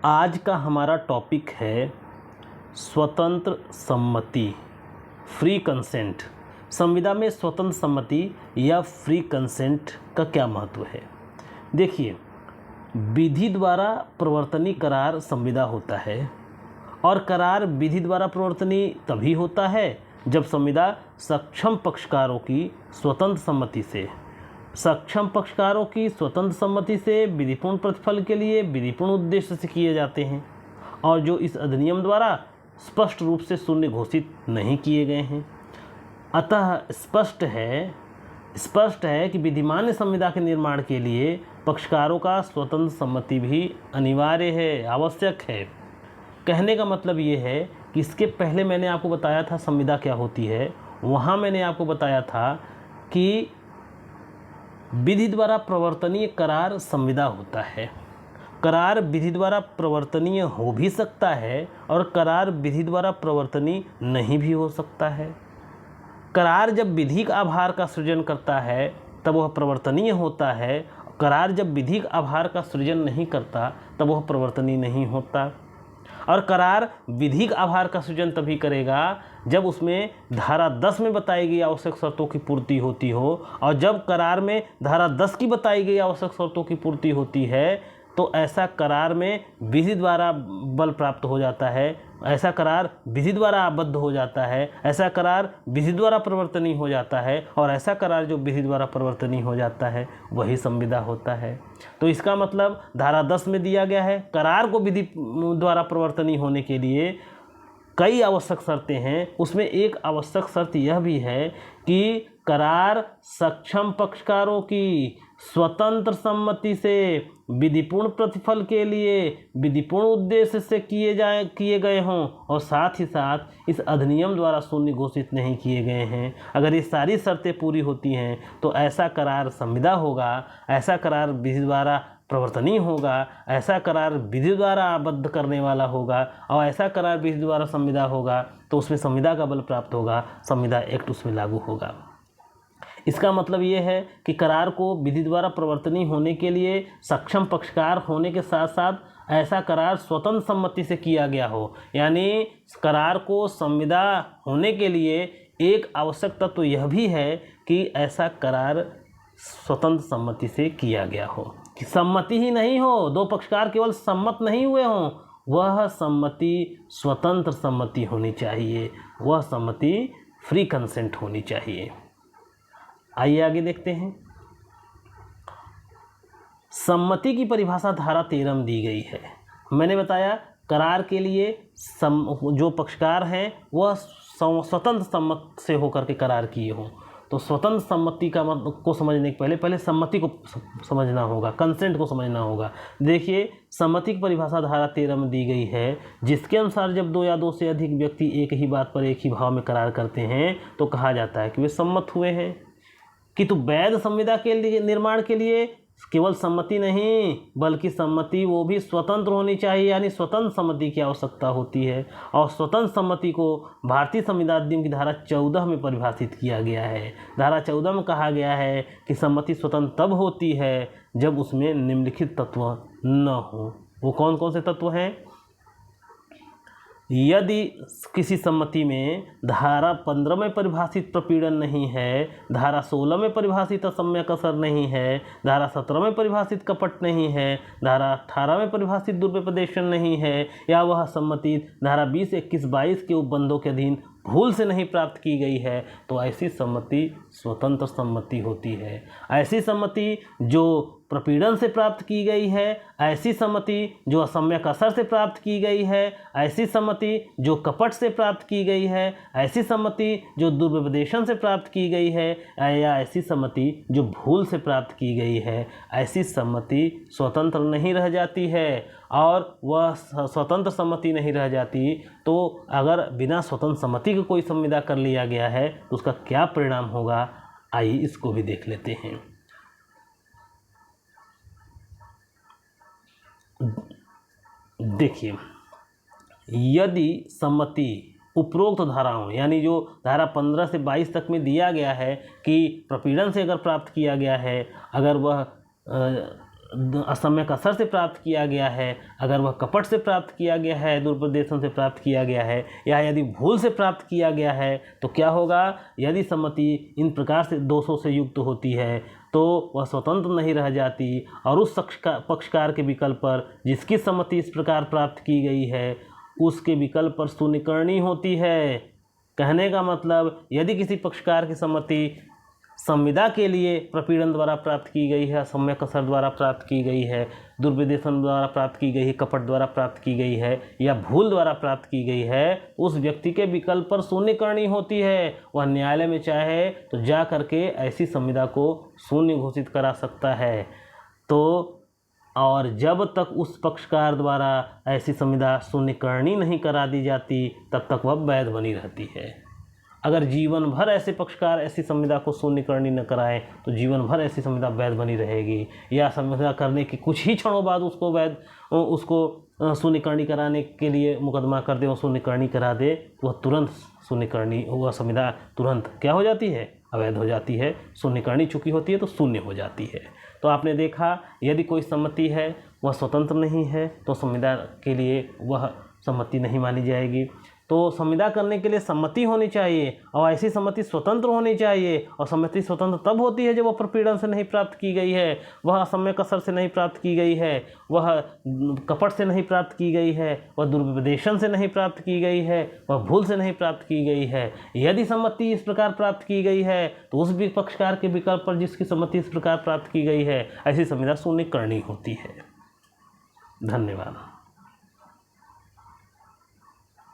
आज का हमारा टॉपिक है स्वतंत्र सम्मति, फ्री कंसेंट। संविदा में स्वतंत्र सम्मति या फ्री कंसेंट का क्या महत्व है। देखिए, विधि द्वारा प्रवर्तनीय करार संविदा होता है और करार विधि द्वारा प्रवर्तनीय तभी होता है जब संविदा सक्षम पक्षकारों की स्वतंत्र सम्मति से विधिपूर्ण प्रतिफल के लिए विधिपूर्ण उद्देश्य से किए जाते हैं और जो इस अधिनियम द्वारा स्पष्ट रूप से शून्य घोषित नहीं किए गए हैं। अतः स्पष्ट है कि विधिमान्य संविदा के निर्माण के लिए पक्षकारों का स्वतंत्र सम्मति भी अनिवार्य है, आवश्यक है। कहने का मतलब ये है कि इसके पहले मैंने आपको बताया था संविदा क्या होती है। वहाँ मैंने आपको बताया था कि विधि द्वारा प्रवर्तनीय करार संविदा होता है। करार विधि द्वारा प्रवर्तनीय हो भी सकता है और करार विधि द्वारा प्रवर्तनीय नहीं भी हो सकता है। करार जब विधिक आभार का सृजन करता है तब वह प्रवर्तनीय होता है। करार जब विधिक आभार का सृजन नहीं करता तब वह प्रवर्तनीय नहीं होता। और करार विधिक आभार का सृजन तभी करेगा जब उसमें धारा 10 में बताई गई आवश्यक शर्तों की पूर्ति होती हो, और जब करार में धारा 10 की बताई गई आवश्यक शर्तों की पूर्ति होती है तो ऐसा करार में विधि द्वारा बल प्राप्त हो जाता है, ऐसा करार विधि द्वारा आबद्ध हो जाता है, ऐसा करार विधि द्वारा प्रवर्तनीय हो जाता है, और ऐसा करार जो विधि द्वारा प्रवर्तनीय हो जाता है वही संविदा होता है। तो इसका मतलब धारा 10 में दिया गया है करार को विधि द्वारा प्रवर्तनीय होने के लिए कई आवश्यक शर्तें हैं। उसमें एक आवश्यक शर्त यह भी है कि करार सक्षम पक्षकारों की स्वतंत्र सम्मति से विधिपूर्ण प्रतिफल के लिए विधिपूर्ण उद्देश्य से किए गए हों और साथ ही साथ इस अधिनियम द्वारा शून्य घोषित नहीं किए गए हैं। अगर ये सारी शर्तें पूरी होती हैं तो ऐसा करार संविदा होगा, ऐसा करार विधि द्वारा प्रवर्तनीय होगा, ऐसा करार विधि द्वारा आबद्ध करने वाला होगा, और ऐसा करार विधि द्वारा संविदा होगा तो उसमें संविदा का बल प्राप्त होगा, संविदा एक्ट उसमें लागू होगा। इसका मतलब ये है कि करार को विधि द्वारा प्रवर्तनीय होने के लिए सक्षम पक्षकार होने के साथ साथ ऐसा करार स्वतंत्र सम्मति से किया गया हो। यानी करार को संविदा होने के लिए एक आवश्यक तत्व तो यह भी है कि ऐसा करार स्वतंत्र सम्मति से किया गया हो, कि सम्मति ही नहीं हो, दो पक्षकार केवल सम्मत नहीं हुए हों, वह सम्मति स्वतंत्र सम्मति होनी चाहिए, वह सम्मति फ्री कंसेंट होनी चाहिए। आइए आगे देखते हैं। सम्मति की परिभाषा धारा 13 में दी गई है। मैंने बताया करार के लिए जो पक्षकार हैं वह स्वतंत्र सम्मत से होकर के करार किए हों। तो स्वतंत्र सम्मति का मतलब को समझने के पहले सम्मति को समझना होगा, कंसेंट को समझना होगा। देखिए, सम्मति की परिभाषा धारा 13 में दी गई है, जिसके अनुसार जब दो या दो से अधिक व्यक्ति एक ही बात पर एक ही भाव में करार करते हैं तो कहा जाता है कि वे सम्मत हुए हैं। किंतु वैध संविदा के लिए निर्माण के लिए केवल सम्मति नहीं बल्कि सम्मति वो भी स्वतंत्र होनी चाहिए, यानी स्वतंत्र सम्मति की आवश्यकता होती है। और स्वतंत्र सम्मति को भारतीय संविदा अधिनियम की धारा 14 में परिभाषित किया गया है। धारा 14 में कहा गया है कि सम्मति स्वतंत्र तब होती है जब उसमें निम्नलिखित तत्व न हो। वो कौन कौन से तत्व हैं? यदि किसी सम्मति में धारा 15 में परिभाषित प्रपीड़न नहीं है, धारा 16 में परिभाषित असम्यक असर नहीं है, धारा 17 में परिभाषित कपट नहीं है, धारा 18 में परिभाषित दुर्व्यपदेशन नहीं है, या वह सम्मति धारा 20, 21, 22 के उपबंधों के अधीन भूल से नहीं प्राप्त की गई है, तो ऐसी सम्मति स्वतंत्र सम्मति होती है। ऐसी सम्मति जो प्रपीड़न से प्राप्त की गई है, ऐसी सम्मति जो असम्यक असर से प्राप्त की गई है, ऐसी सम्मति जो कपट से प्राप्त की गई है, ऐसी सम्मति जो दुर्व्यपदेशन से प्राप्त की गई है, या ऐसी सम्मति जो भूल से प्राप्त की गई है, ऐसी सम्मति स्वतंत्र नहीं रह जाती है। और वह स्वतंत्र सम्मति नहीं रह जाती तो अगर बिना स्वतंत्र सम्मति के कोई संविदा कर लिया गया है तो उसका क्या परिणाम होगा, आइए इसको भी देख लेते हैं। देखिए, यदि सम्मति उपरोक्त धाराओं, यानी जो धारा 15 से 22 तक में दिया गया है कि प्रपीड़न से अगर प्राप्त किया गया है, अगर वह असम्यक असर से प्राप्त किया गया है, अगर वह कपट से प्राप्त किया गया है, दुरुपदेशन से प्राप्त किया गया है, या यदि भूल से प्राप्त किया गया है, तो क्या होगा? यदि सम्मति इन प्रकार से दोषों से युक्त होती है तो वह स्वतंत्र नहीं रह जाती, और उस पक्षकार के विकल्प पर जिसकी सम्मति इस प्रकार प्राप्त की गई है उसके विकल्प पर शून्य करनी होती है। कहने का मतलब, यदि किसी पक्षकार की सम्मति संविदा के लिए प्रपीड़न द्वारा प्राप्त की गई है, असम्यक असर द्वारा प्राप्त की गई है, दुर्विदेशन द्वारा प्राप्त की गई है, कपट द्वारा प्राप्त की गई है, या भूल द्वारा प्राप्त की गई है, उस व्यक्ति के विकल्प पर शून्य करनी होती है। वह न्यायालय में चाहे तो जा करके ऐसी संविदा को शून्य घोषित करा सकता है। तो और जब तक उस पक्षकार द्वारा ऐसी संविदा शून्यकरणी नहीं करा दी जाती तब तक वह वैध बनी रहती है। अगर जीवन भर ऐसे पक्षकार ऐसी संविदा को शून्यकरणी न कराएं तो जीवन भर ऐसी संविदा वैध बनी रहेगी, या संविदा करने के कुछ ही क्षणों बाद उसको शून्यकरणी कराने के लिए मुकदमा कर दे और शून्यकरणी करा दे तो वह तुरंत शून्यकरणी, वह संविदा तुरंत क्या हो जाती है? अवैध हो जाती है। शून्यकरणी चुकी होती है तो शून्य हो जाती है। तो आपने देखा, यदि कोई सम्मति है वह स्वतंत्र नहीं है तो संविदा के लिए वह सम्मति नहीं मानी जाएगी। तो संविदा करने के लिए सम्मति होनी चाहिए, और ऐसी सम्मति स्वतंत्र होनी चाहिए, और सम्मति स्वतंत्र तब होती है जब वह प्रपीड़न से नहीं प्राप्त की गई है, वह असम्यक असर से नहीं प्राप्त की गई है, वह कपट से नहीं प्राप्त की गई है, वह दुर्विदेशन से नहीं प्राप्त की गई है, वह भूल से नहीं प्राप्त की गई है। यदि सम्मति इस प्रकार प्राप्त की गई है तो उस पक्षकार के विकल्प पर जिसकी सम्मति इस प्रकार प्राप्त की गई है ऐसी संविदा शून्य करनी होती है। धन्यवाद।